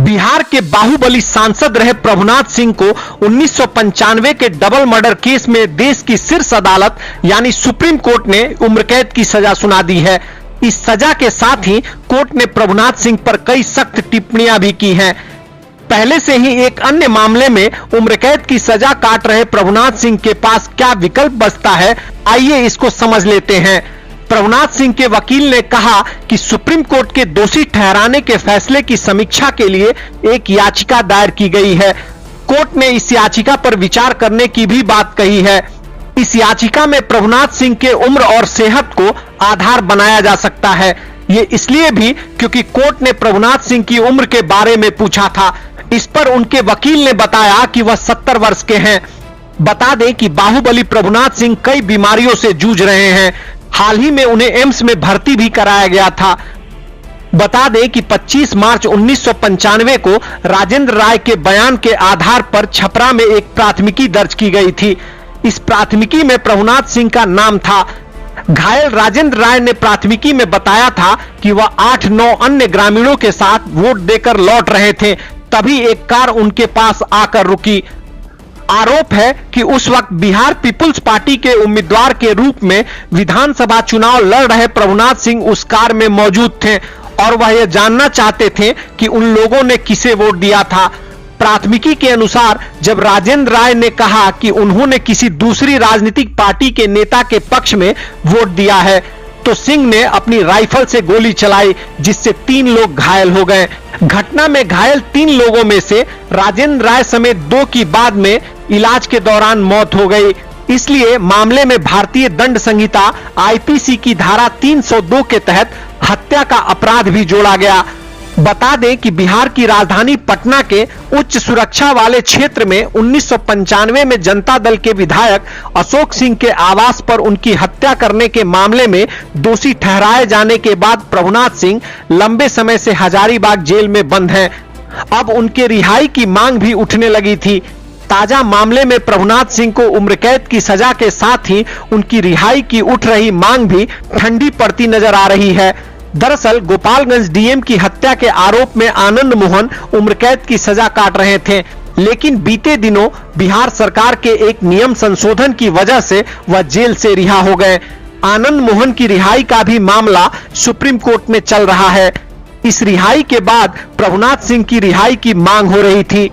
बिहार के बाहुबली सांसद रहे प्रभुनाथ सिंह को 1995 के डबल मर्डर केस में देश की शीर्ष अदालत यानी सुप्रीम कोर्ट ने उम्र कैद की सजा सुना दी है। इस सजा के साथ ही कोर्ट ने प्रभुनाथ सिंह पर कई सख्त टिप्पणियां भी की हैं। पहले से ही एक अन्य मामले में उम्र कैद की सजा काट रहे प्रभुनाथ सिंह के पास क्या विकल्प बचता है, आइए इसको समझ लेते हैं। प्रभुनाथ सिंह के वकील ने कहा कि सुप्रीम कोर्ट के दोषी ठहराने के फैसले की समीक्षा के लिए एक याचिका दायर की गई है। कोर्ट ने इस याचिका पर विचार करने की भी बात कही है। इस याचिका में प्रभुनाथ सिंह के उम्र और सेहत को आधार बनाया जा सकता है। ये इसलिए भी क्योंकि कोर्ट ने प्रभुनाथ सिंह की उम्र के बारे में पूछा था। इस पर उनके वकील ने बताया कि वह 70 वर्ष के हैं। बता दें कि बाहुबली प्रभुनाथ सिंह कई बीमारियों से जूझ रहे हैं। हाल ही में उन्हें एम्स में भर्ती भी कराया गया था। बता दें कि 25 मार्च 1995 को राजेंद्र राय के बयान के आधार पर छपरा में एक प्राथमिकी दर्ज की गई थी। इस प्राथमिकी में प्रभुनाथ सिंह का नाम था। घायल राजेंद्र राय ने प्राथमिकी में बताया था कि वह 8-9 अन्य ग्रामीणों के साथ वोट देकर लौट रहे थे, तभी एक कार उनके पास आकर रुकी। आरोप है कि उस वक्त बिहार पीपुल्स पार्टी के उम्मीदवार के रूप में विधानसभा चुनाव लड़ रहे प्रभुनाथ सिंह उस कार में मौजूद थे और वह यह जानना चाहते थे कि उन लोगों ने किसे वोट दिया था। प्राथमिकी के अनुसार जब राजेंद्र राय ने कहा कि उन्होंने किसी दूसरी राजनीतिक पार्टी के नेता के पक्ष में वोट दिया है, तो सिंह ने अपनी राइफल से गोली चलाई, जिससे 3 लोग घायल हो गए। घटना में घायल 3 लोगों में से राजेंद्र राय समेत 2 की बाद में इलाज के दौरान मौत हो गई। इसलिए मामले में भारतीय दंड संहिता आईपीसी की धारा 302 के तहत हत्या का अपराध भी जोड़ा गया। बता दें कि बिहार की राजधानी पटना के उच्च सुरक्षा वाले क्षेत्र में 1995 में जनता दल के विधायक अशोक सिंह के आवास पर उनकी हत्या करने के मामले में दोषी ठहराए जाने के बाद प्रभुनाथ सिंह लंबे समय से हजारीबाग जेल में बंद हैं। अब उनके रिहाई की मांग भी उठने लगी थी। ताजा मामले में प्रभुनाथ सिंह को उम्र कैद की सजा के साथ ही उनकी रिहाई की उठ रही मांग भी ठंडी पड़ती नजर आ रही है। दरअसल गोपालगंज डीएम की हत्या के आरोप में आनंद मोहन उम्र कैद की सजा काट रहे थे, लेकिन बीते दिनों बिहार सरकार के एक नियम संशोधन की वजह से वह जेल से रिहा हो गए। आनंद मोहन की रिहाई का भी मामला सुप्रीम कोर्ट में चल रहा है। इस रिहाई के बाद प्रभुनाथ सिंह की रिहाई की मांग हो रही थी।